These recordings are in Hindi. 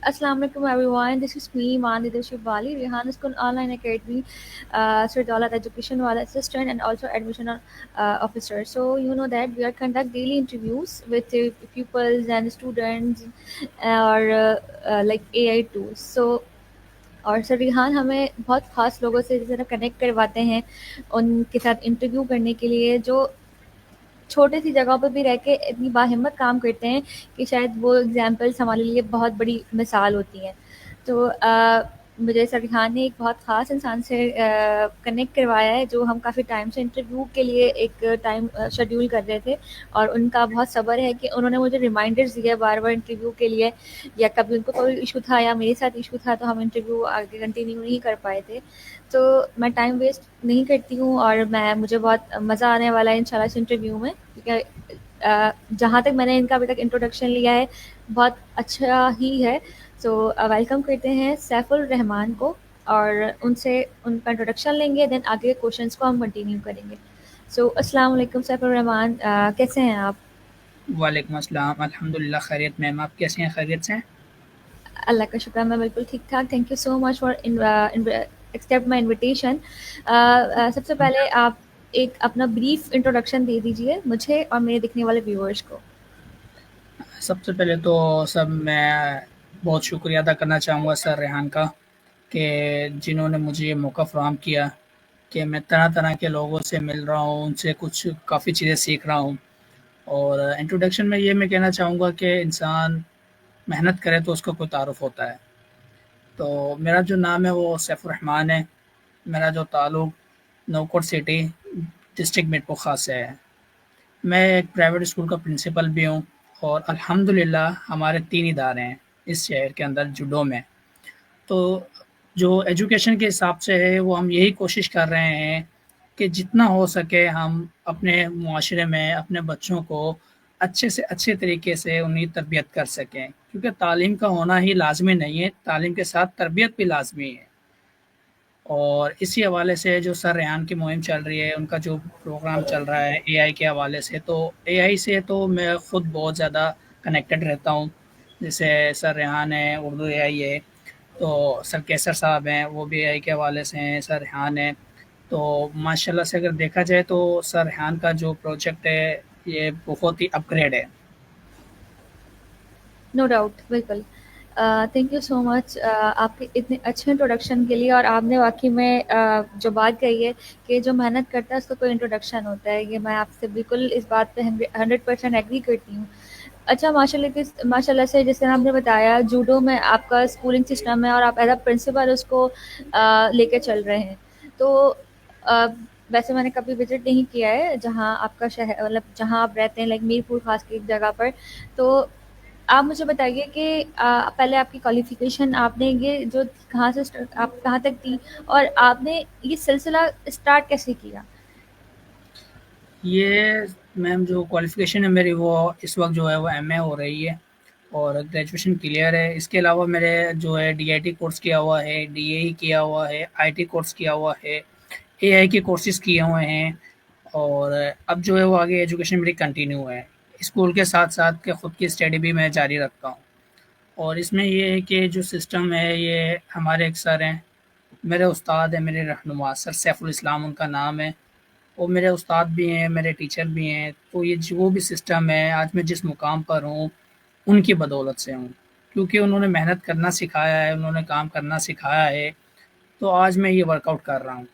Assalamu alaikum everyone. This is me, Manida Shibali, Rehan School Online Academy, Sir Daulat Education Wala Assistant and also Admission Officer. So you know that we are conduct daily interviews with pupils and students or like AI tools. So और सर रिहान हमें बहुत ख़ास लोगों से ज़रा कनेक्ट करवाते हैं उनके साथ इंटरव्यू करने के लिए जो छोटी सी जगह पर भी रह के इतनी बाहिम्मत काम करते हैं कि शायद वो एग्जाम्पल्स हमारे लिए बहुत बड़ी मिसाल होती हैं। तो मुझे सरखान ने एक बहुत ख़ास इंसान से कनेक्ट करवाया है जो हम काफ़ी टाइम से इंटरव्यू के लिए एक टाइम शेड्यूल कर रहे थे और उनका बहुत सब्र है कि उन्होंने मुझे रिमाइंडर्स दिए बार बार इंटरव्यू के लिए या कभी उनको कोई इशू था या मेरे साथ इशू था तो हम इंटरव्यू आगे कंटिन्यू नहीं कर पाए थे। तो मैं टाइम वेस्ट नहीं करती हूँ और मैं मुझे बहुत मज़ा आने वाला है इंशाल्लाह इस इंटरव्यू में क्योंकि जहाँ तक मैंने इनका अभी तक इंट्रोडक्शन लिया है बहुत अच्छा ही है। सो वेलकम करते हैं सैफुल रहमान को और उनसे उनका इंट्रोडक्शन लेंगे देन आगे क्वेश्चंस को हम कंटिन्यू करेंगे। सो अस्सलाम वालेकुम सैफुल रहमान, कैसे हैं आप? वालेकुम अस्सलाम, अल्हम्दुलिल्लाह खैरियत मैम, आप कैसी हैं? खैरियत से हैं? अल्लाह का शुक्र मैं बिल्कुल ठीक ठाक। Thank you so much for accept my invitation. सबसे पहले आप एक अपना ब्रीफ इंट्रोडक्शन दे दीजिए मुझे और मेरे दिखने वाले व्यूअर्स को। सबसे पहले तो सब मैं बहुत शुक्रिया अदा करना चाहूँगा सर रेहान का कि जिन्होंने मुझे ये मौका फ़राहम किया कि मैं तरह-तरह के लोगों से मिल रहा हूँ, उनसे कुछ काफ़ी चीज़ें सीख रहा हूँ। और इंट्रोडक्शन में ये मैं कहना चाहूँगा कि इंसान मेहनत करे तो उसका कोई तारुफ़ होता है। तो मेरा जो नाम है वो सैफुर रहमान है। मेरा जो ताल्लुक नौकोट सिटी डिस्ट्रिक्ट मिरपुर से है। मैं एक प्राइवेट स्कूल का प्रिंसिपल भी हूँ और अल्हम्दुलिल्लाह हमारे 3 इदारे हैं इस शहर के अंदर जुडो में। तो जो एजुकेशन के हिसाब से है वो हम यही कोशिश कर रहे हैं कि जितना हो सके हम अपने मुआशरे में अपने बच्चों को अच्छे से अच्छे तरीके से उन्हें तरबियत कर सकें। क्योंकि तालीम का होना ही लाज़मी नहीं है, तालीम के साथ तरबियत भी लाज़मी है। और इसी हवाले से जो सर रेहान की मुहिम चल रही है, उनका जो प्रोग्राम चल रहा है एआई के हवाले से, तो एआई से तो मैं खुद बहुत ज़्यादा कनेक्टेड रहता हूँ। जैसे सर रेहान है, उर्दू एआई है, तो सर कैसर साहब हैं, वो भी एआई के हवाले से हैं, सर रेहान है। तो माशाल्लाह से अगर देखा जाए तो सर रेहान का जो प्रोजेक्ट है, ये बहुत ही अपग्रेड है। नो डाउट, बिल्कुल। थैंक यू सो मच आपके इतने अच्छे इंट्रोडक्शन के लिए और आपने वाक़ई में जो बात कही है कि जो मेहनत करता है उसका कोई इंट्रोडक्शन होता है, ये मैं आपसे बिल्कुल इस बात पे 100% एग्री करती हूँ। अच्छा माशाल्लाह से जैसे आपने बताया जूडो में आपका स्कूलिंग सिस्टम है और आप एज़ अ प्रिंसिपल उसको लेके चल रहे हैं। तो अ, वैसे मैंने कभी विज़िट नहीं किया है जहाँ आपका शहर मतलब जहाँ आप रहते हैं लाइक मीरपुर ख़ास की जगह पर। तो आप मुझे बताइए कि पहले आपकी क्वालिफ़िकेशन आपने ये जो कहाँ से आप कहाँ तक थी और आपने ये सिलसिला स्टार्ट कैसे किया? ये मैम जो क्वालिफ़िकेशन है मेरी वो इस वक़्त जो है वो एमए हो रही है और ग्रेजुएशन क्लियर है। इसके अलावा मेरे जो है डीआईटी कोर्स किया हुआ है, डीएई किया हुआ है, आईटी कोर्स किया हुआ है, एआई के कोर्सेज़ किए हुए हैं और अब जो है वो आगे एजुकेशन मेरी कंटिन्यू है। स्कूल के साथ-साथ के खुद की स्टडी भी मैं जारी रखता हूँ और इसमें ये है कि जो सिस्टम है ये हमारे एक सर हैं, मेरे उस्ताद हैं, मेरे रहनुमा सर सैफुल इस्लाम उनका नाम है। वो मेरे उस्ताद भी हैं, मेरे टीचर भी हैं, तो ये जो भी सिस्टम है, आज मैं जिस मुकाम पर हूँ, उनकी बदौलत से हूँ। क्योंकि उन्होंने मेहनत करना सिखाया है, उन्होंने काम करना सिखाया है, तो आज मैं ये वर्कआउट कर रहा हूँ।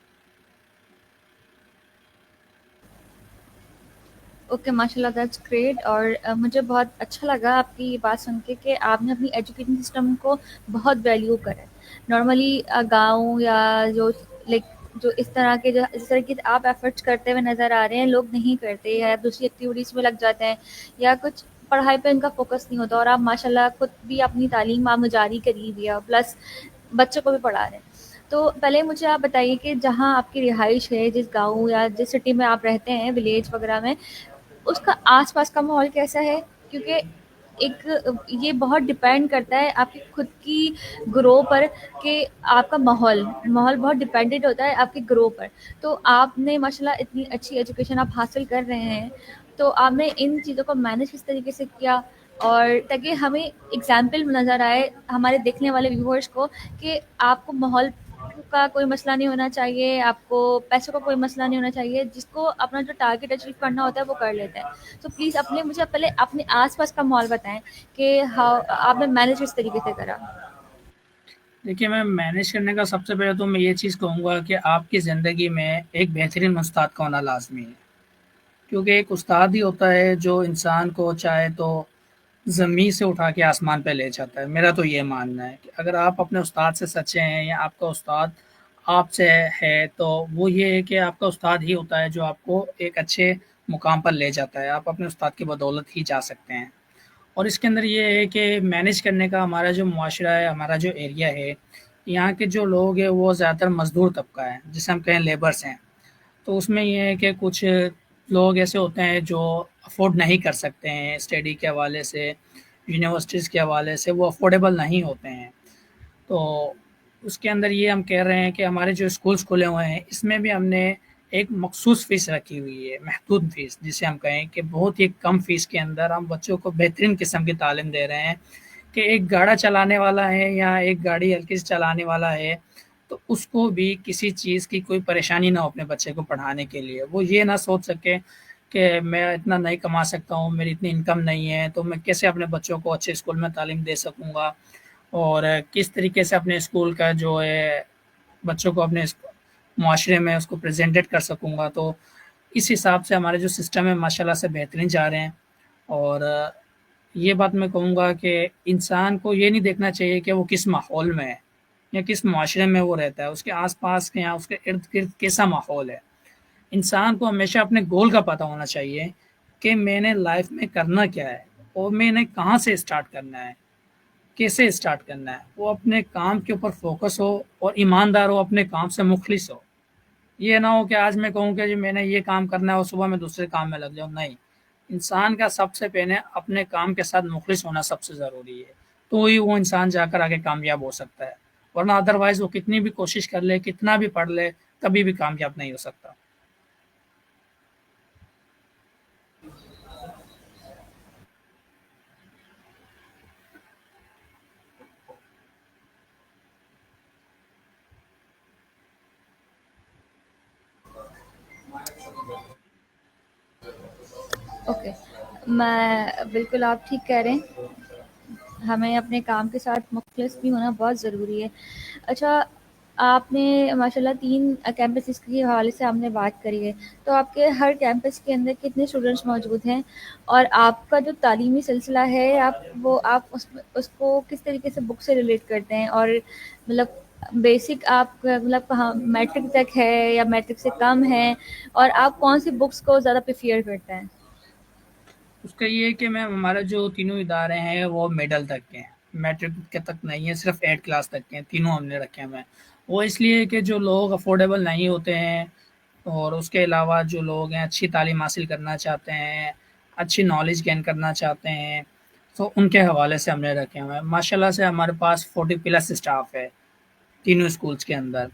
ओके, माशाल्लाह दैट्स ग्रेट और मुझे बहुत अच्छा लगा आपकी ये बात सुन के कि आपने अपनी एजुकेशन सिस्टम को बहुत वैल्यू करा है। नॉर्मली गाँव या जो लाइक जो इस तरह के जो जिस तरह के आप एफर्ट्स करते हुए नज़र आ रहे हैं लोग नहीं करते या दूसरी एक्टिविटीज़ में लग जाते हैं या कुछ पढ़ाई पे इनका फोकस नहीं होता और आप माशाल्लाह खुद भी अपनी तालीम आप जारी करी हुई है प्लस बच्चों को भी पढ़ा रहे हैं। तो पहले मुझे आप बताइए कि जहाँ आपकी रिहाइश है, जिस गाँव या जिस सिटी में आप रहते हैं, विलेज वगैरह में, उसका आस-पास का माहौल कैसा है? क्योंकि एक ये बहुत डिपेंड करता है आपकी खुद की ग्रो पर कि आपका माहौल बहुत डिपेंडेंट होता है आपकी ग्रो पर। तो आपने माशाल्लाह इतनी अच्छी एजुकेशन आप हासिल कर रहे हैं, तो आपने इन चीज़ों को मैनेज किस तरीके से किया? और ताकि हमें एग्जाम्पल नज़र आए हमारे देखने वाले व्यूअर्स को कि आपको माहौल का कोई मसला नहीं होना चाहिए, आपको पैसों का कोई मसला नहीं होना चाहिए, जिसको अपना जो टारगेट अचीव करना होता है वो कर लेते हैं। तो प्लीज़ अपने मुझे पहले अपने आसपास का माहौल बताएं कि हाँ आपने मैनेज किस तरीके से करा। देखिए, मैं मैनेज करने का सबसे पहले तो मैं ये चीज़ कहूँगा कि आपकी ज़िंदगी में एक बेहतरीन उस्ताद का होना लाज़मी है। क्योंकि एक उस्ताद ही होता है जो इंसान को चाहे तो ज़मीन से उठा के आसमान पे ले जाता है। मेरा तो ये मानना है कि अगर आप अपने उस्ताद से सच्चे हैं या आपका उस्ताद आपसे है, तो वो ये है कि आपका उस्ताद ही होता है जो आपको एक अच्छे मुकाम पर ले जाता है। आप अपने उस्ताद की बदौलत ही जा सकते हैं। और इसके अंदर ये है कि मैनेज करने का हमारा जो मुआशरा है, हमारा जो एरिया है, यहाँ के जो लोग हैं वो ज़्यादातर मज़दूर तबका है, जिसे हम कहें लेबर्स हैं। तो उसमें ये है कि कुछ लोग ऐसे होते हैं जो अफ़ोर्ड नहीं कर सकते हैं स्टडी के हवाले से, यूनिवर्सिटीज़ के हवाले से वो अफ़ोर्डेबल नहीं होते हैं। तो उसके अंदर ये हम कह रहे हैं कि हमारे जो स्कूल्स खुले हुए हैं, इसमें भी हमने एक मखसूस फ़ीस रखी हुई है, महदूद फ़ीस जिसे हम कहें कि बहुत ही कम फ़ीस के अंदर हम बच्चों को बेहतरीन किस्म की तालीम दे रहे हैं कि एक गाड़ा चलाने वाला है या एक गाड़ी हल्की से चलाने वाला है, तो उसको भी किसी चीज़ की कोई परेशानी ना हो अपने बच्चे को पढ़ाने के लिए। वो ये ना सोच सके कि मैं इतना नहीं कमा सकता हूँ, मेरी इतनी इनकम नहीं है, तो मैं कैसे अपने बच्चों को अच्छे स्कूल में तालीम दे सकूँगा और किस तरीके से अपने स्कूल का जो है बच्चों को अपने मुआशरे में उसको प्रेजेंटेड कर सकूँगा। तो इस हिसाब से हमारे जो सिस्टम है माशाल्लाह से बेहतरीन जा रहे हैं। और ये बात मैं कहूँगा कि इंसान को ये नहीं देखना चाहिए कि वो किस माहौल में है या किस मुआशरे में वो रहता है, उसके आस-पास के या उसके इर्द-गिर्द कैसा माहौल है। इंसान को हमेशा अपने गोल का पता होना चाहिए कि मैंने लाइफ में करना क्या है और मैंने कहाँ से स्टार्ट करना है, कैसे स्टार्ट करना है। वो अपने काम के ऊपर फ़ोकस हो और ईमानदार हो, अपने काम से मुखलिस हो। ये ना हो कि आज मैं कहूँ कि जी मैंने ये काम करना है और सुबह मैं दूसरे काम में लग जाऊँ, नहीं। इंसान का सबसे पहले अपने काम के साथ मुखलिस होना सबसे ज़रूरी है, तो ही वो इंसान जाकर आगे कामयाब हो सकता है। वरना अदरवाइज़ वो कितनी भी कोशिश कर ले, कितना भी पढ़ ले, कभी भी कामयाब नहीं हो सकता। ओके, मैं बिल्कुल आप ठीक कह रहे हैं, हमें अपने काम के साथ मुखलिस भी होना बहुत ज़रूरी है। अच्छा, आपने माशाल्लाह 3 कैंपसेस के हवाले से आपने बात करी है, तो आपके हर कैंपस के अंदर कितने स्टूडेंट्स मौजूद हैं? और आपका जो तालीमी सिलसिला है आप उसको किस तरीके से बुक से रिलेट करते हैं? और मतलब बेसिक आप मतलब कहाँ मैट्रिक तक है या मैट्रिक से कम है? और आप कौन-सी बुक्स को ज़्यादा प्रेफ़र करते हैं? उसका ये है कि मैम हमारा जो तीनों इदारे हैं वो मिडल तक के हैं, मैट्रिक के तक नहीं है, सिर्फ 8 क्लास तक के हैं, तीनों हमने रखे हुए हैं। वो इसलिए कि जो लोग अफोर्डेबल नहीं होते हैं और उसके अलावा जो लोग हैं अच्छी तालीम हासिल करना चाहते हैं, अच्छी नॉलेज गेन करना चाहते हैं, तो उनके हवाले से हमने रखे हुए हैं। माशाल्लाह से हमारे पास 40 प्लस स्टाफ है तीनों स्कूल्स के अंदर।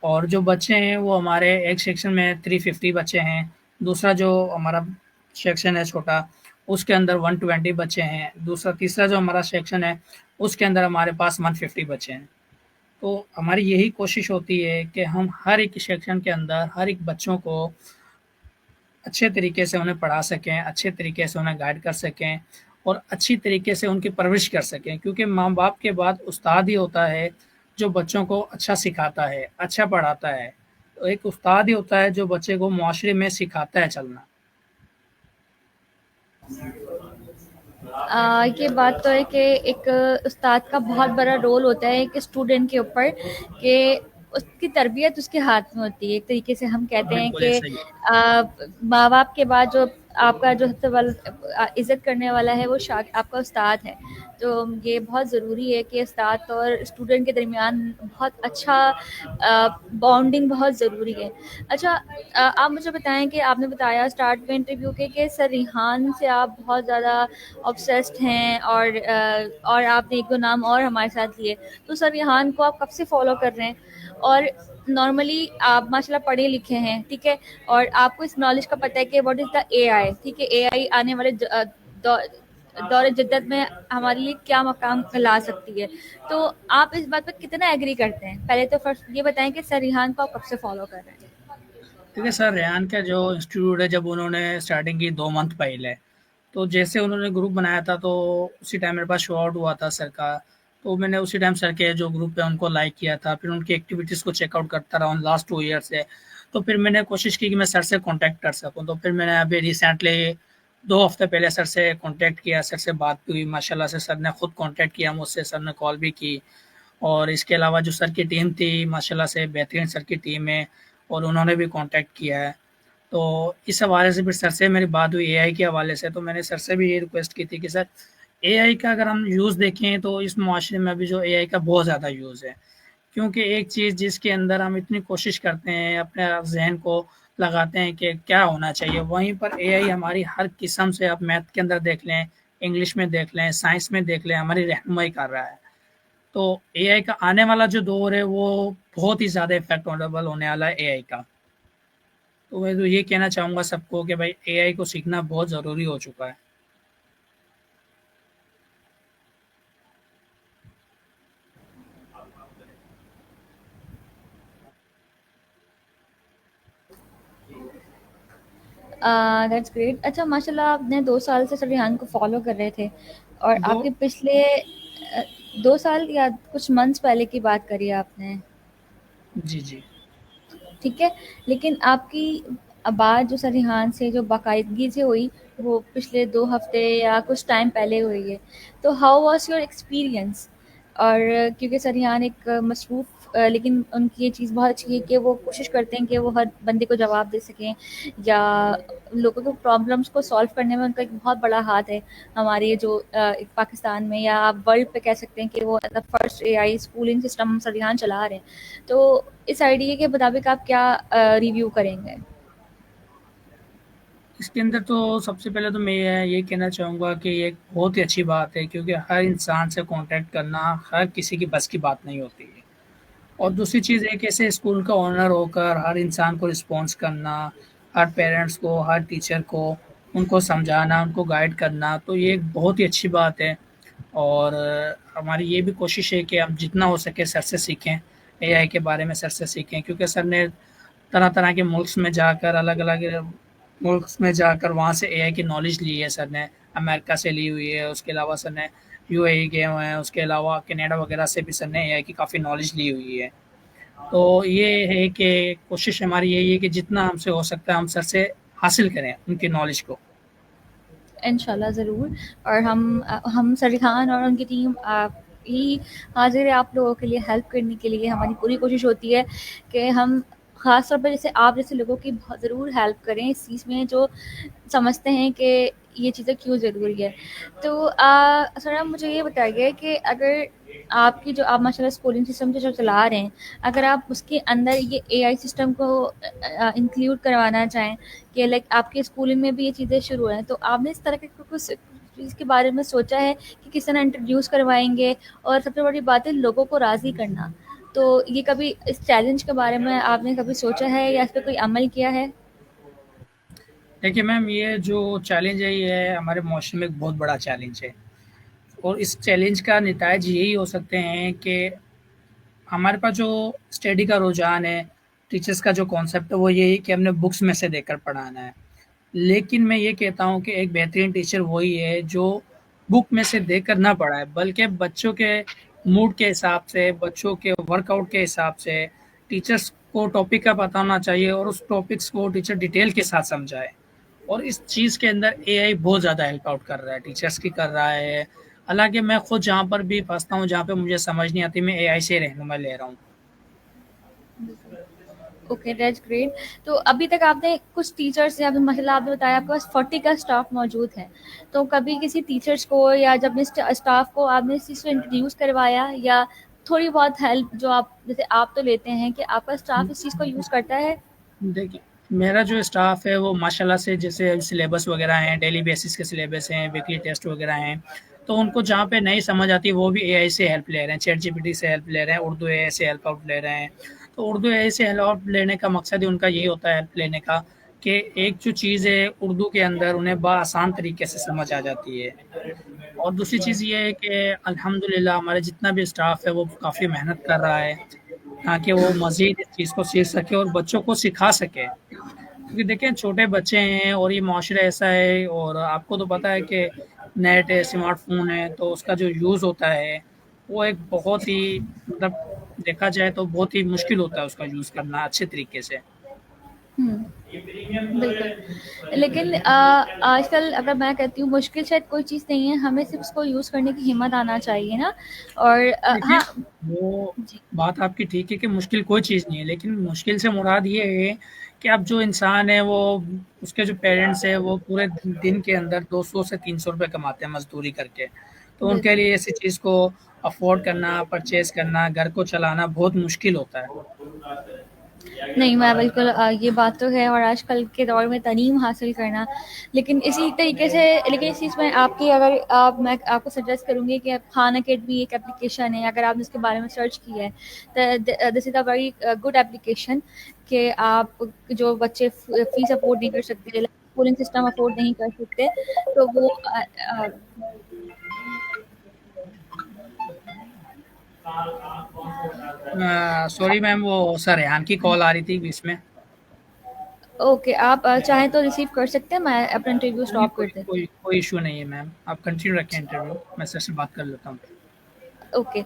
और जो बच्चे हैं वो हमारे एक सेक्शन में 350 बच्चे हैं, दूसरा जो हमारा सेक्शन है छोटा, उसके अंदर 120 बच्चे हैं, दूसरा तीसरा जो हमारा सेक्शन है, उसके अंदर हमारे पास 150 बच्चे हैं। तो हमारी यही कोशिश होती है कि हम हर एक सेक्शन के अंदर हर एक बच्चों को अच्छे तरीके से उन्हें पढ़ा सकें, अच्छे तरीके से उन्हें गाइड कर सकें और अच्छी तरीके से उनकी परवरिश कर सकें, क्योंकि माँ-बाप के बाद उस्ताद ही होता है, जो बच्चों को अच्छा सिखाता है, अच्छा पढ़ाता है। तो एक उस्ताद ही होता है जो बच्चे को मुआशरे में सिखाता है चलना। ये बात तो है कि एक उस्ताद का बहुत बड़ा रोल होता है एक स्टूडेंट के ऊपर कि उसकी तरबियत उसके हाथ में होती है। एक तरीके से हम कहते हैं बिल्कुल कि ऐसा ही है। माँ बाप के बाद जो आपका जो सबसे इज्जत करने वाला है वो आपका उस्ताद है। तो ये बहुत ज़रूरी है कि उस्ताद और स्टूडेंट के दरमियान बहुत अच्छा बॉन्डिंग बहुत ज़रूरी है। अच्छा, आप मुझे बताएं कि आपने बताया स्टार्ट में इंटरव्यू के कि सर रिहान से आप बहुत ज़्यादा ऑब्सेस्ड हैं और आपने एक दो नाम और हमारे साथ लिए। तो सर रिहान को आप कब से फॉलो कर रहे हैं? और नॉर्मली आप माशाल्लाह पढ़े लिखे हैं, ठीक है, और आपको इस नॉलेज का पता है कि व्हाट इज़ द एआई, ठीक है, एआई आने वाले दौर जिद्दत में हमारे लिए क्या मकाम ला सकती है। तो आप इस बात पर कितना एग्री करते हैं? पहले तो फर्स्ट ये बताएं कि सर रिहान को आप कब से फॉलो कर रहे हैं? देखिए सर, रेहान का जो इंस्टीट्यूट है, जब उन्होंने स्टार्टिंग की 2 मंथ पहले, तो जैसे उन्होंने ग्रुप बनाया था, तो उसी टाइम मेरे पास शो आउट हुआ था सर का। तो मैंने उसी टाइम सर के जो ग्रुप है उनको लाइक किया था, फिर उनकी एक्टिविटीज़ को चेकआउट करता रहा हूँ लास्ट 2 ईयर से। तो फिर मैंने कोशिश की कि मैं सर से कॉन्टैक्ट कर सकूँ, तो फिर मैंने अभी रिसेंटली 2 हफ्ते पहले सर से कॉन्टैक्ट किया, सर से बात भी हुई। माशाल्लाह से सर ने खुद कॉन्टैक्ट किया मुझसे, सर ने कॉल भी की। और इसके अलावा जो सर की टीम थी, माशाल्लाह से बेहतरीन सर की टीम है, और उन्होंने भी कॉन्टैक्ट किया है। तो इस हवाले से फिर सर से मेरी बात हुई एआई के हवाले से, तो मैंने सर से भी ये रिक्वेस्ट की थी कि सर, एआई का अगर हम यूज़ देखें तो इस मुआशरे में अभी जो एआई का बहुत ज़्यादा यूज़ है। क्योंकि एक चीज़ जिसके अंदर हम इतनी कोशिश करते हैं, अपने ज़हन को लगाते हैं कि क्या होना चाहिए, वहीं पर एआई हमारी हर किस्म से, आप मैथ के अंदर देख लें, इंग्लिश में देख लें, साइंस में देख लें, हमारी रहनुमाई कर रहा है। तो एआई का आने वाला जो दौर है वो बहुत ही ज़्यादा इफ़ेक्टेबल होने वाला है एआई का। तो मैं तो ये कहना चाहूँगा सबको कि भाई एआई को सीखना बहुत ज़रूरी हो चुका है। That's great. अच्छा, माशाल्लाह आपने 2 साल से सर रिहान को फॉलो कर रहे थे, और 2 आपके पिछले 2 साल या कुछ मंथ्स पहले की बात करी है आपने, जी, जी। ठीक है। लेकिन आपकी बात जो सर रिहान से जो बाकायदगी से हुई, वो पिछले 2 हफ्ते या कुछ टाइम पहले हुई है। तो हाउ वॉज योर एक्सपीरियंस? और क्योंकि सर रिहान एक मसरूफ़, लेकिन उनकी ये चीज़ बहुत अच्छी है कि वो कोशिश करते हैं कि वो हर बंदे को जवाब दे सकें, या लोगों को प्रॉब्लम्स को सॉल्व करने में उनका एक बहुत बड़ा हाथ है हमारे जो एक पाकिस्तान में, या आप वर्ल्ड पे कह सकते हैं कि वो the first AI schooling system sir Rihan चला रहे हैं। तो इस आइडिया के मुताबिक आप क्या रिव्यू करेंगे? इसके अंदर तो सबसे पहले तो मैं ये कहना चाहूँगा कि ये एक बहुत ही अच्छी बात है, क्योंकि हर इंसान से कॉन्टैक्ट करना हर किसी की बस की बात नहीं होती है। और दूसरी चीज़ एक ऐसे स्कूल का ओनर होकर हर इंसान को रिस्पॉन्स करना, हर पेरेंट्स को, हर टीचर को, उनको समझाना, उनको गाइड करना, तो ये एक बहुत ही अच्छी बात है। और हमारी ये भी कोशिश है कि हम जितना हो सके सर से सीखें, एआई के बारे में सर से सीखें, क्योंकि सर ने तरह-तरह के मुल्क्स में जाकर, अलग-अलग मुल्क्स में जाकर वहाँ से एआई की नॉलेज ली है सर ने। अमेरिका से ली हुई है, उसके अलावा सर ने यूएई गए हुए हैं, उसके अलावा कनाडा वगैरह से भी सर ने एआई की काफ़ी नॉलेज ली हुई है। तो ये है कि कोशिश हमारी यही है कि जितना हमसे हो सकता है हम सर से हासिल करें उनकी नॉलेज को। इंशाल्लाह ज़रूर। और हम सर खान और उनकी टीम ही हाजिर है आप लोगों के लिए हेल्प करने के लिए। हमारी पूरी कोशिश होती है कि हम ख़ास तौर पर जैसे आप जैसे लोगों की बहुत ज़रूर हेल्प करें इस चीज़ में, जो समझते हैं कि ये चीज़ें क्यों ज़रूरी है। तो सर आप मुझे ये बताइए कि अगर आपकी जो आप माशाल्लाह स्कूलिंग सिस्टम जो चला रहे हैं, अगर आप उसके अंदर ये एआई सिस्टम को इंक्लूड करवाना चाहें, कि लाइक आपके स्कूलिंग में भी ये चीज़ें शुरू हैं, तो आपने इस तरह के कुछ चीज़ के बारे में सोचा है कि किस तरह इंट्रोड्यूस करवाएंगे? और सबसे बड़ी बात है लोगों को राज़ी करना। तो ये कभी इस चैलेंज के बारे में आपने कभी सोचा है या इस पे कोई अमल किया है? देखिए मैम, ये जो चैलेंज है ये हमारे मुआशरे में एक बहुत बड़ा चैलेंज है, और इस चैलेंज का नताइज यही हो सकते हैं कि हमारे पास जो स्टडी का रुझान है, टीचर्स का जो कॉन्सेप्ट है वो यही कि हमने बुक्स में से देखकर पढ़ाना है। लेकिन मैं ये कहता हूँ कि एक बेहतरीन टीचर वही है जो बुक में से देखकर ना पढ़ाए, बल्कि बच्चों के मूड के हिसाब से, बच्चों के वर्कआउट के हिसाब से टीचर्स को टॉपिक का पता होना चाहिए, और उस टॉपिक्स को टीचर डिटेल के साथ समझाए। और इस चीज़ के अंदर एआई बहुत ज़्यादा हेल्प आउट कर रहा है, टीचर्स की कर रहा है। हालाँकि मैं खुद जहाँ पर भी फँसता हूँ, जहाँ पे मुझे समझ नहीं आती, मैं एआई से रहनुमाई ले रहा हूँ। Okay, that's great. तो अभी तक आपने कुछ टीचर्स, या मतलब आपने बताया आपके पास 40 का स्टाफ मौजूद है, तो कभी किसी टीचर्स को या जब स्टाफ को आपने इस चीज़ को इंट्रोड्यूस करवाया, या थोड़ी बहुत हेल्प जो आप जैसे आप तो लेते हैं, कि आपका स्टाफ इस चीज़ को यूज़ करता है? देखिए, मेरा जो स्टाफ़ है वो माशाल्लाह से, जैसे सिलेबस वगैरह हैं, डेली बेसिस के सिलेबस हैं, वीकली टेस्ट वगैरह हैं, तो उनको जहाँ पे नहीं समझ आती वो भी एआई से हेल्प ले रहे हैं, चैट जीपीटी से हेल्प ले रहे हैं, उर्दू एआई से हेल्प आउट ले रहे हैं। तो उर्दू एआई से हेल्प आउट लेने का मकसद ही उनका यही होता है हेल्प लेने का, कि एक जो चीज़ है उर्दू के अंदर उन्हें आसान तरीके से समझ आ जाती है। और दूसरी चीज़ ये है कि अल्हम्दुलिल्लाह हमारे जितना भी स्टाफ है वो काफ़ी मेहनत कर रहा है ताकि वो मज़ीद इस चीज़ को सीख सके और बच्चों को सिखा सके। क्योंकि देखें छोटे बच्चे हैं और ये माशरा ऐसा है और आपको तो पता है कि नेट है, स्मार्टफ़ोन है, तो उसका जो यूज़ होता है वो एक बहुत ही मतलब देखा जाए तो बहुत ही मुश्किल होता है उसका यूज़ करना अच्छे तरीके से। हुँ, बिल्कुल। लेकिन आजकल अगर मैं कहती हूँ मुश्किल शायद कोई चीज़ नहीं है, हमें सिर्फ़ उसको यूज़ करने की हिम्मत आना चाहिए ना। और देखिए, हाँ। वो जी। बात आपकी ठीक है कि मुश्किल कोई चीज़ नहीं है, लेकिन मुश्किल से मुराद ये है कि अब जो इंसान है वो उसके जो पेरेंट्स हैं वो पूरे दिन के अंदर 200 से 300 रुपए कमाते हैं मज़दूरी करके। तो उनके बिल्कुल। लिए ऐसी चीज़ को अफ़ोर्ड करना, परचेज़ करना, घर को चलाना बहुत मुश्किल होता है। नहीं, मैं बिल्कुल ये बात तो है और आजकल के दौर में तालीम हासिल करना, लेकिन इसी तरीके से, लेकिन इस चीज़ में आपकी अगर आप मैं आपको सजेस्ट करूँगी कि खान अकेडमी एक एप्लीकेशन है, अगर आपने इसके बारे में सर्च किया है, this is a very good application कि आप जो बच्चे फ़ीस अफ़ोर्ड नहीं कर सकते, स्कूलिंग सिस्टम अफ़ोर्ड नहीं कर सकते, तो वो सॉरी मैम वो सर रेहान की कॉल आ रही थी बीच में। ओके, आप चाहें तो रिसीव कर सकते हैं, मैं अपना इंटरव्यू नहीं, स्टॉप कर कोई देती कोई कोई इश्यू नहीं है मैम, आप कंटिन्यू रखें इंटरव्यू, मैं सर से बात कर लेता हूँ। ओके।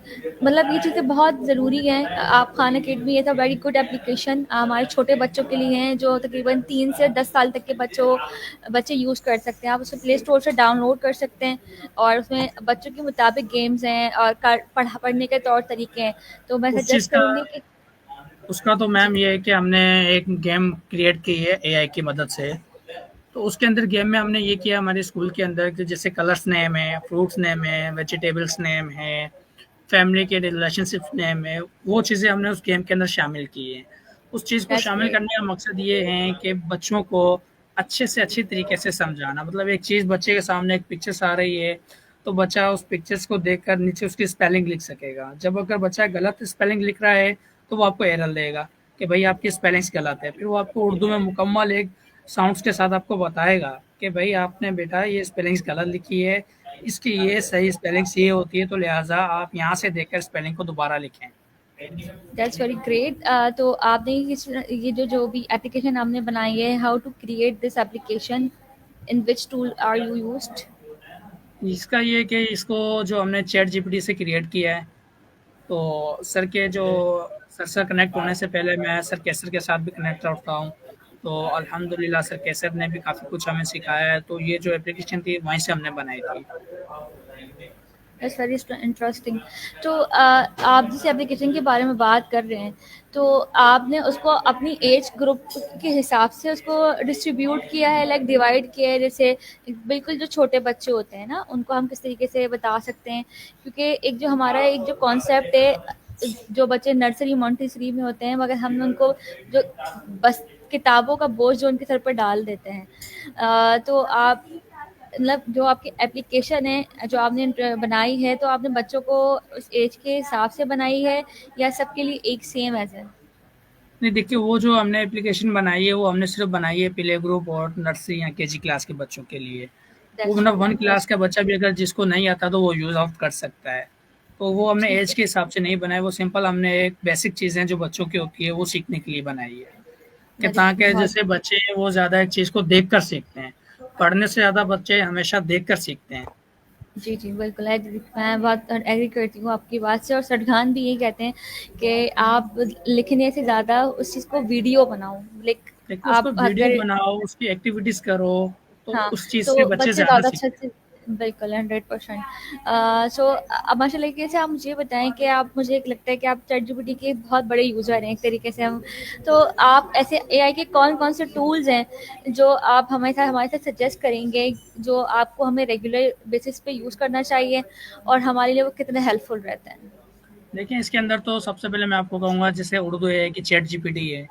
मतलब ये चीज़ें बहुत ज़रूरी हैं। आप Khan academy is a very good application हमारे छोटे बच्चों के लिए हैं, जो तकरीबन 3 से 10 साल तक के बच्चे यूज़ कर सकते हैं। आप उसे प्ले स्टोर से डाउनलोड कर सकते हैं और उसमें बच्चों के मुताबिक गेम्स हैं और पढ़ने के तौर तरीके हैं। तो मैं उस चीज़ सजेस्ट का करूँगी कि उसका तो जी। मैम ये है कि हमने एक गेम क्रिएट की है एआई की मदद से। तो उसके अंदर गेम में हमने ये किया हमारे स्कूल के अंदर कि जैसे कलर्स नेम है, फ्रूट्स नेम है, वेजिटेबल्स नेम है, फैमिली के रिलेशनशिप नेम है, वो चीज़ें हमने उस गेम के अंदर शामिल की हैं। उस चीज़ को दैट्स शामिल ग्रेट। करने का मकसद ये है कि बच्चों को अच्छे से अच्छी तरीके से समझाना। मतलब एक चीज़ बच्चे के सामने एक पिक्चर्स आ रही है, तो बच्चा उस पिक्चर्स को देखकर नीचे उसकी स्पेलिंग लिख सकेगा। जब अगर बच्चा गलत स्पेलिंग लिख रहा है, तो वो आपको एरर देगा कि भई आपकी स्पेलिंग्स गलत है। फिर वो आपको उर्दू में मुकम्मल एक साउंड्स के साथ आपको बताएगा कि भई आपने बेटा ये स्पेलिंग्स गलत लिखी है, इसकी ये सही स्पेलिंग्स ये होती है, तो लिहाज़ा आप यहाँ से देखकर स्पेलिंग को दोबारा लिखें। That's very great. तो आपने ये जो भी एप्लीकेशन आपने बनाई है, how to create this application, in which tool are you used? इसका ये है कि इसको जो हमने चैट जीपीटी से क्रिएट किया है, तो सर के जो सर से कनेक्ट होने से पहले मैं सर केसर के साथ भी कनेक्ट रखता हूँ। तो अल्हम्दुलिल्लाह सर केसर ने भी काफ़ी कुछ हमें सिखाया है, तो ये जो एप्लीकेशन थी वहीं से हमने बनाई थी। That's very interesting. तो आप जिस एप्लीकेशन के बारे में बात कर रहे हैं, तो आपने उसको अपनी एज ग्रुप के हिसाब से उसको डिस्ट्रीब्यूट किया है, लाइक डिवाइड किया है, जैसे बिल्कुल जो छोटे बच्चे होते हैं ना, उनको हम किस तरीके से बता सकते हैं, क्योंकि एक जो कॉन्सेप्ट है, जो बच्चे नर्सरी मॉन्टेसरी में होते हैं, मगर हम उनको जो बस किताबों का बोझ जो उनके सर पर डाल देते हैं। तो आप मतलब जो आपकी एप्लीकेशन है जो आपने बनाई है, तो आपने बच्चों को उस एज के हिसाब से बनाई है या सबके लिए एक सेम एज है? नहीं देखिए, वो जो हमने एप्लीकेशन बनाई है, वो हमने सिर्फ़ बनाई है प्ले ग्रुप और नर्सरी या केजी क्लास के बच्चों के लिए। वो दैट्स मतलब रियली 1 क्लास का इंटरेस्टिंग। बच्चा भी अगर जिसको नहीं आता तो वो यूज़ आउट कर सकता है। तो वो हमने ठीक ऐज है। के हिसाब से नहीं बनाया, वो सिंपल हमने एक बेसिक चीज़ें जो बच्चों की होती है, वो सीखने के लिए बनाई है। कि वेरी ताकि बहुत। जैसे बच्चे हैं वो ज़्यादा एक चीज़ को देखकर सीखते हैं। पढ़ने से ज़्यादा बच्चे हमेशा देखकर सीखते हैं। जी जी, बिल्कुल एग्री, मैं बहुत एग्री करती हूँ आपकी बात से। और सटखान भी यही कहते हैं कि आप लिखने से ज़्यादा उस चीज़ को वीडियो बनाओ, लाइक देखिए उसको आप वीडियो अगर बनाओ, उसकी एक्टिविटीज़ करो, तो हाँ, उस चीज़ से तो बच्चे बच्चे ज़्यादा ज़्यादा अच्छे सीखते हैं। से बिल्कुल 100%। सो अब माशाल्लाह से आप मुझे बताएँ कि आप, मुझे एक लगता है कि आप चैटजीपीटी के बहुत बड़े यूज़र हैं एक तरीके से हम। तो आप ऐसे एआई के कौन-कौन से टूल्स हैं जो आप हमारे साथ सजेस्ट करेंगे, जो आपको हमें रेगुलर बेसिस पे यूज़ करना चाहिए और हमारे लिए वो कितने हेल्पफुल रहते हैं? देखिए इसके अंदर तो सबसे पहले मैं आपको कहूँगा जैसे उर्दू है कि चैट जीपीटी है,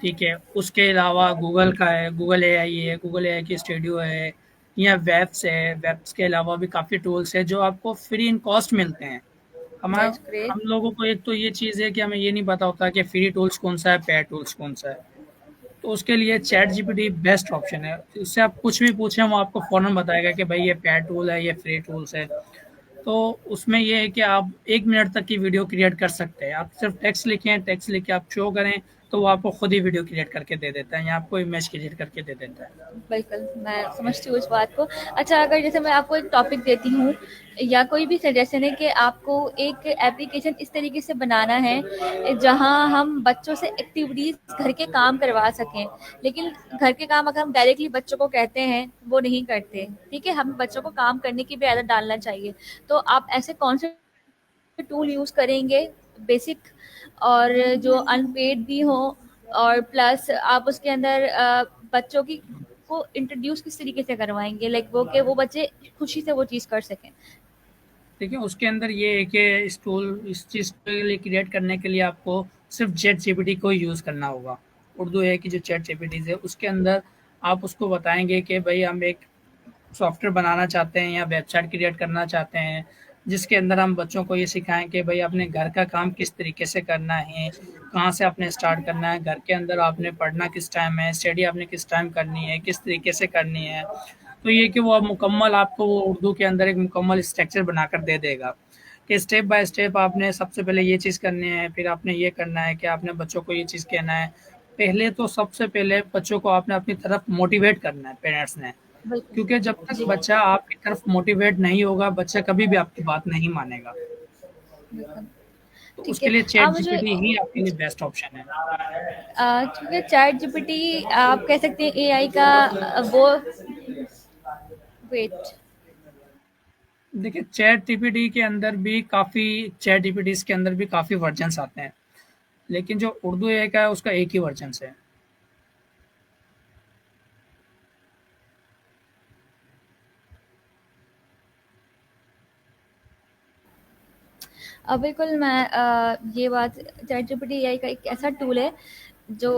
ठीक है? उसके अलावा गूगल का है, गूगल एआई है, गूगल एआई की स्टूडियो है, या वेब्स है, वेब्स के अलावा भी काफ़ी टूल्स हैं जो आपको फ्री इन कॉस्ट मिलते हैं। हमा दैट्स ग्रेट। हम लोगों को एक तो ये चीज़ है कि हमें ये नहीं पता होता कि फ्री टूल्स कौन-सा है, पेड टूल्स कौन-सा है। तो उसके लिए चैट जीपीटी बेस्ट ऑप्शन है। उससे आप कुछ भी पूछें वो आपको फ़ौरन बताएगा कि भाई ये पेड टूल है, ये फ्री टूल्स है। तो उसमें ये है कि आप 1 मिनट तक की वीडियो क्रिएट कर सकते हैं। आप सिर्फ टेक्स्ट लिख के आप शो करें, तो वो आपको खुद ही वीडियो क्रिएट करके दे देता है या आपको इमेज क्रिएट करके दे देता है। बिल्कुल, मैं समझती हूँ इस बात को। अच्छा, अगर जैसे मैं आपको एक टॉपिक देती हूँ या कोई भी सजेशन है कि आपको एक एप्लीकेशन इस तरीके से बनाना है जहाँ हम बच्चों से एक्टिविटीज़ घर के काम करवा सकें, लेकिन घर के काम अगर हम डायरेक्टली बच्चों को कहते हैं, वो नहीं करते, ठीक है? हमें बच्चों को काम करने की भी आदत डालना चाहिए। तो आप ऐसे कौन से टूल यूज़ करेंगे बेसिक और जो अनपेड भी हो, और प्लस आप उसके अंदर बच्चों की को इंट्रोड्यूस किस तरीके से करवाएंगे, लाइक वो कि वो बच्चे खुशी से वो चीज़ कर सकें। देखिए, उसके अंदर ये है कि इस चीज़ के लिए क्रिएट करने के लिए आपको सिर्फ़ चैट जीपीटी को यूज़ करना होगा। उर्दू है कि जो चैट जीपीटीज़ है, उसके अंदर आप उसको बताएँगे कि भई हम एक सॉफ्टवेयर बनाना चाहते हैं या वेबसाइट क्रिएट करना चाहते हैं, जिसके अंदर हम बच्चों को ये सिखाएँ कि भई अपने घर का काम किस तरीके से करना है, कहाँ से आपने स्टार्ट करना है, घर के अंदर आपने पढ़ना किस टाइम है, स्टडी आपने किस टाइम करनी है, किस तरीके से करनी है। तो ये कि वो अब मुकम्मल आपको वो उर्दू के अंदर एक मुकम्मल स्ट्रक्चर बनाकर दे देगा कि स्टेप बाय स्टेप आपने सबसे पहले ये चीज़ करनी है, फिर आपने ये करना है कि आपने बच्चों को ये चीज़ कहना है। पहले तो सबसे पहले बच्चों को आपने अपनी तरफ मोटिवेट करना है पेरेंट्स ने, बिल्कुल। क्योंकि जब तक जी। बच्चा आपकी तरफ मोटिवेट नहीं होगा, बच्चा कभी भी आपकी बात नहीं मानेगा। बिल्कुल। तो ठीक उसके है। लिए चैट आप मुझे जीपीटी ही आपके लिए बेस्ट ऑप्शन है। ठीक है, चैट जीपीटी आप कह सकते हैं एआई का वो वेट। देखिए, चैट जीपीटी के अंदर भी काफ़ी चैट जीपीटीज़ के अंदर भी काफ़ी वर्जन्स आते हैं, लेकिन जो उर्दू एआई का है उसका एक ही वर्जन्स है। बिल्कुल, मैं ये बात, चैट जीपीटी एआई का एक ऐसा टूल है जो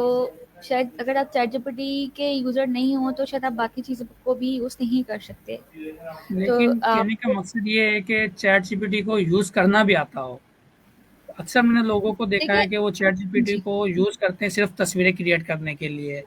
शायद अगर आप चैट जीपीटी के यूज़र नहीं हो तो शायद आप बाकी चीज़ों को भी यूज़ नहीं कर सकते। तो लेकिन कहने का आपको मकसद ये है कि चैट जीपीटी को यूज़ करना भी आता हो। अक्सर मैंने लोगों को देखा देखिए। है कि वो चैट जीपीटी जी। को यूज़ करते हैं सिर्फ़ तस्वीरें क्रिएट करने के लिए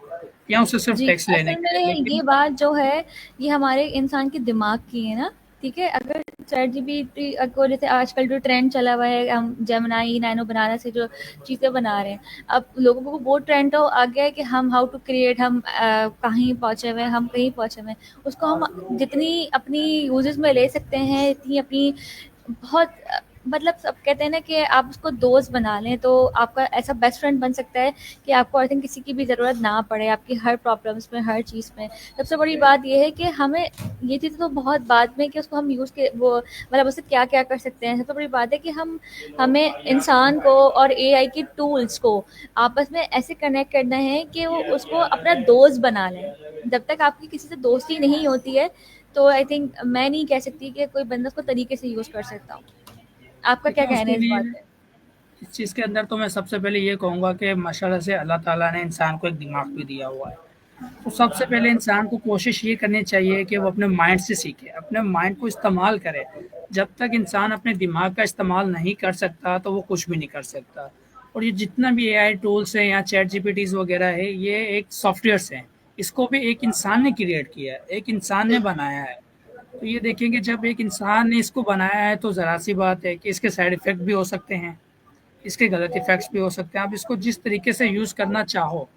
या उससे सिर्फ़ जी, टेक्स्ट लेने असल के लिए, में लेकिन ये बात जो है, ये हमारे इंसान के दिमाग की है ना, ठीक है? अगर चैट जीपीटी को जैसे आजकल जो ट्रेंड चला हुआ है, हम जेमिनी, नैनो बनाना से जो चीज़ें बना रहे हैं, अब लोगों को वो ट्रेंड तो आ गया है कि हम हाउ टू क्रिएट, हम कहीं पहुँचे हुए हैं, हम कहीं पहुँचे हुए हैं। उसको हम जितनी अपनी यूज़ेज़ में ले सकते हैं, इतनी अपनी बहुत मतलब सब कहते हैं ना कि आप उसको दोस्त बना लें तो आपका ऐसा बेस्ट फ्रेंड बन सकता है कि आपको आई थिंक किसी की भी ज़रूरत ना पड़े आपकी हर प्रॉब्लम्स में, हर चीज़ में। सबसे बड़ी बात ये है कि हमें ये चीज़ तो बहुत बाद में कि उसको हम यूज़ के वो मतलब उससे क्या-क्या कर सकते हैं। सबसे बड़ी बात है कि हमें इंसान को और एआई के टूल्स को आपस में ऐसे कनेक्ट करना है कि वो उसको अपना दोस्त बना लें। जब तक आपकी किसी से दोस्ती नहीं होती है, तो आई थिंक मैं नहीं कह सकती कि कोई बंदा उसको तरीके से यूज़ कर सकता हो। आपका क्या देखिए कहना उसके है इस बात लिए पे? इस चीज़ के अंदर तो मैं सबसे पहले ये कहूँगा कि माशाल्लाह से अल्लाह ताला ने इंसान को एक दिमाग भी दिया हुआ है। तो सबसे पहले इंसान को कोशिश ये करनी चाहिए कि वो अपने माइंड से सीखे, अपने माइंड को इस्तेमाल करे। जब तक इंसान अपने दिमाग का इस्तेमाल नहीं कर सकता, तो वो कुछ भी नहीं कर सकता। और ये जितना भी एआई टूल्स हैं या चैट जीपीटीज़ वगैरह है, ये एक सॉफ्टवेयर्स हैं। इसको भी एक इंसान ने क्रिएट किया है, एक इंसान ने बिल्कुल। बनाया है। तो ये देखें कि जब एक इंसान ने इसको बनाया है, तो ज़रा-सी बात है कि इसके साइड इफ़ेक्ट भी हो सकते हैं, इसके गलत इफ़ेक्ट्स भी हो सकते हैं। आप इसको जिस तरीके से यूज़ करना चाहो,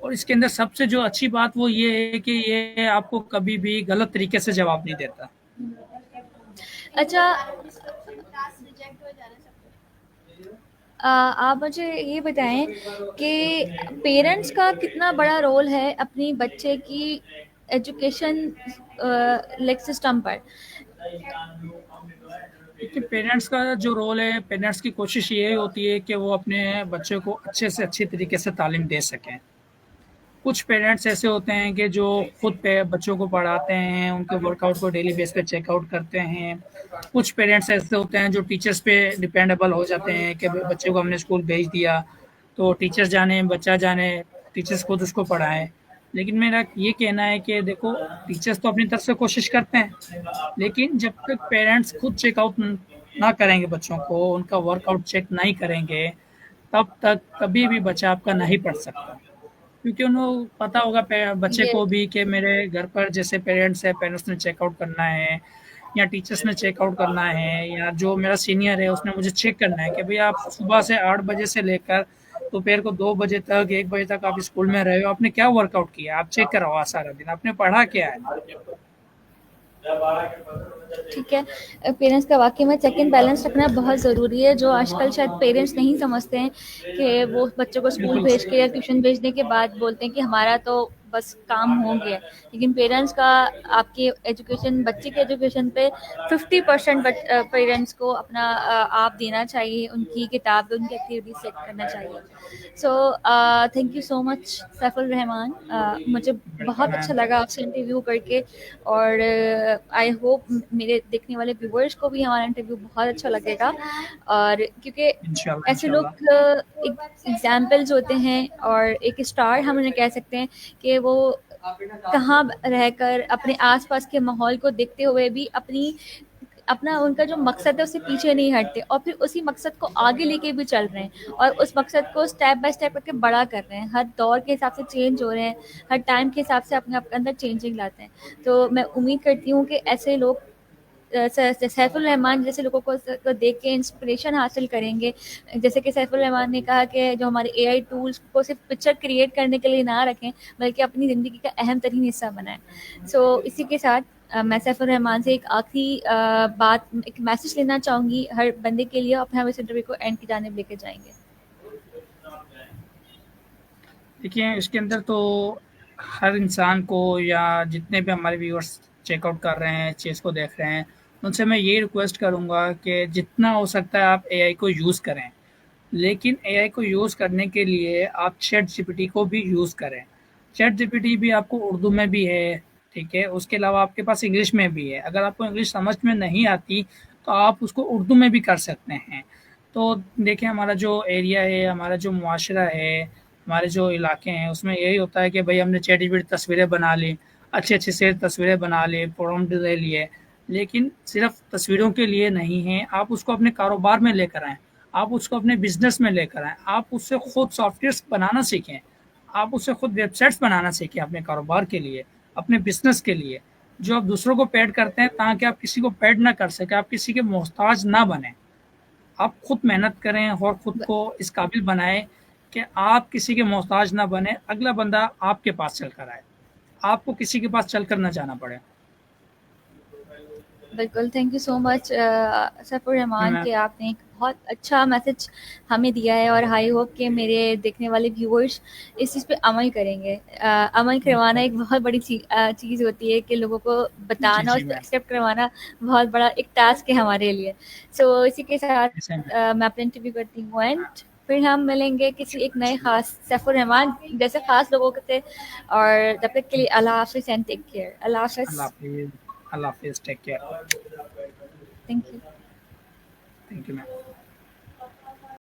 और इसके अंदर सबसे जो अच्छी बात वो ये है कि ये आपको कभी भी गलत तरीके से जवाब नहीं देता। अच्छा, आप मुझे ये बताएँ कि पेरेंट्स का कितना बड़ा रोल है अपनी बच्चे की एजुकेशन लाइक सिस्टम पर? देखिए, पेरेंट्स का जो रोल है, पेरेंट्स की कोशिश ये होती है कि वो अपने बच्चे को अच्छे से अच्छी तरीके से तालीम दे सकें। कुछ पेरेंट्स ऐसे होते हैं कि जो खुद पे बच्चों को पढ़ाते हैं, उनके वर्कआउट को डेली बेस पे चेकआउट करते हैं। कुछ पेरेंट्स ऐसे होते हैं जो टीचर्स पे डिपेंडेबल हो जाते हैं कि भाई बच्चे को हमने स्कूल भेज दिया, तो टीचर्स जाने, बच्चा जाने, टीचर्स खुद उसको पढ़ाएँ। लेकिन मेरा ये कहना है कि देखो, टीचर्स तो अपनी तरफ से कोशिश करते हैं, लेकिन जब तक पेरेंट्स खुद चेकआउट ना करेंगे बच्चों को, उनका वर्कआउट चेक नहीं करेंगे, तब तक कभी भी बच्चा आपका नहीं पढ़ सकता। क्योंकि उन्हें पता होगा बच्चे ये को भी कि मेरे घर पर जैसे पेरेंट्स है, पेरेंट्स ने चेकआउट करना है या टीचर्स ने चेकआउट करना है या जो मेरा सीनियर है उसने मुझे चेक करना है कि भाई आप सुबह से 8 बजे से लेकर दोपहर को 2 बजे तक 1 बजे तक आप स्कूल में रहे हो, आपने क्या वर्कआउट किया, आप चेक करवाओ सारा दिन, आपने पढ़ा क्या है। ठीक है। पेरेंट्स का वाकई में चेक इन बैलेंस रखना बहुत ज़रूरी है, जो आजकल शायद पेरेंट्स नहीं समझते हैं कि वो बच्चों को स्कूल बिल्कुल भेज के या ट्यूशन भेजने के बाद बोलते हैं कि हमारा तो बस काम हो गया। लेकिन पेरेंट्स का आपके एजुकेशन, बच्चे के एजुकेशन पे 50% पेरेंट्स को अपना आप देना चाहिए, उनकी किताब, उनकी एक्टिविटीज सेट करना चाहिए। So thank you so much Saiful Rahman. मुझे वेलकम बहुत मैम। अच्छा लगा आपसे इंटरव्यू करके, और आई होप मेरे देखने वाले व्यूवर्स को भी हमारा इंटरव्यू बहुत अच्छा लगेगा। और क्योंकि इंशाल्लाह ऐसे इंशाल्लाह। लोग एक एग्जाम्पल्स होते हैं, और एक स्टार हम उन्हें कह सकते हैं कि वो कहाँ रहकर अपने आसपास के माहौल को देखते हुए भी अपना उनका जो मकसद है उससे पीछे नहीं हटते, और फिर उसी मकसद को आगे लेके भी चल रहे हैं, और उस मकसद को स्टेप बाय स्टेप करके बड़ा कर रहे हैं, हर दौर के हिसाब से चेंज हो रहे हैं, हर टाइम के हिसाब से अपने अंदर चेंजिंग लाते हैं। तो मैं उम्मीद करती हूँ कि ऐसे लोग सैफुल रहमान जैसे लोगों को देख के इंस्पिरेशन हासिल करेंगे। जैसे कि सैफुल रहमान ने कहा कि जो हमारे एआई टूल्स को सिर्फ पिक्चर क्रिएट करने के लिए ना रखें, बल्कि अपनी ज़िंदगी का अहम तरीन हिस्सा बनाएं। सो इसी के साथ मैं सैफुल रहमान से एक आखिरी बात, एक मैसेज लेना चाहूँगी हर बंदे के लिए, अपने हम इस इंटरव्यू को एंड की जानिब लेके जाएंगे। देखिए इसके अंदर तो हर इंसान को या जितने भी हमारे व्यूअर्स चेकआउट कर रहे हैं, चीज़ को देख रहे हैं, उनसे मैं ये रिक्वेस्ट करूंगा कि जितना हो सकता है आप एआई को यूज़ करें। लेकिन एआई को यूज़ करने के लिए आप चैट जीपीटी को भी यूज़ करें। चैट जीपीटी भी आपको उर्दू में भी है, ठीक है, उसके अलावा आपके पास इंग्लिश में भी है। अगर आपको इंग्लिश समझ में नहीं आती तो आप उसको उर्दू में भी कर सकते हैं। तो देखिए हमारा जो एरिया है, हमारा जो मुआशरा है, हमारे जो इलाके हैं उसमें यही होता है कि भाई हमने चैट जीपीटी तस्वीरें बना ली, अच्छी अच्छी से तस्वीरें बना ली, प्रॉम्प्ट दे लिए, लेकिन सिर्फ तस्वीरों के लिए नहीं है, आप उसको अपने कारोबार में लेकर आएँ, आप उसको अपने बिजनेस में लेकर आएँ, आप उससे खुद सॉफ्टवेयर्स बनाना सीखें, आप उससे खुद वेबसाइट्स बनाना सीखें अपने कारोबार के लिए, अपने बिजनेस के लिए। जो आप दूसरों को पेड करते हैं ताकि आप किसी को पेड ना कर सकें, आप किसी के मोहताज ना बने। आप खुद मेहनत करें और खुद को इस काबिल बनाएं कि आप किसी के मोहताज ना बने, अगला बंदा आपके पास चल कर आए, आपको किसी के पास चलकर ना जाना पड़े। बिल्कुल, thank you so much Saifur Rahman, मैं कि आपने एक बहुत अच्छा मैसेज हमें दिया है, और आई होप कि मेरे देखने वाले व्यूअर्स इस चीज़ पे अमल करेंगे। अमल करवाना एक बहुत बड़ी चीज़ होती है, कि लोगों को जी बताना और जी उसको मैम। एक्सेप्ट करवाना बहुत बड़ा एक टास्क है हमारे लिए। सो इसी के साथ ऐसे में मैं अपना इंटरव्यू करती हूँ एंड फिर हम मिलेंगे किसी एक नए खास सैफुर रहमान जैसे खास लोगों के थे। और तब तक के लिए अल्लाह हाफिज़ एंड टेक केयर। अल्लाह हाफिज़। अल्लाह हाफिज। अल्लाह हाफिज, take care. Thank you. Thank you ma'am.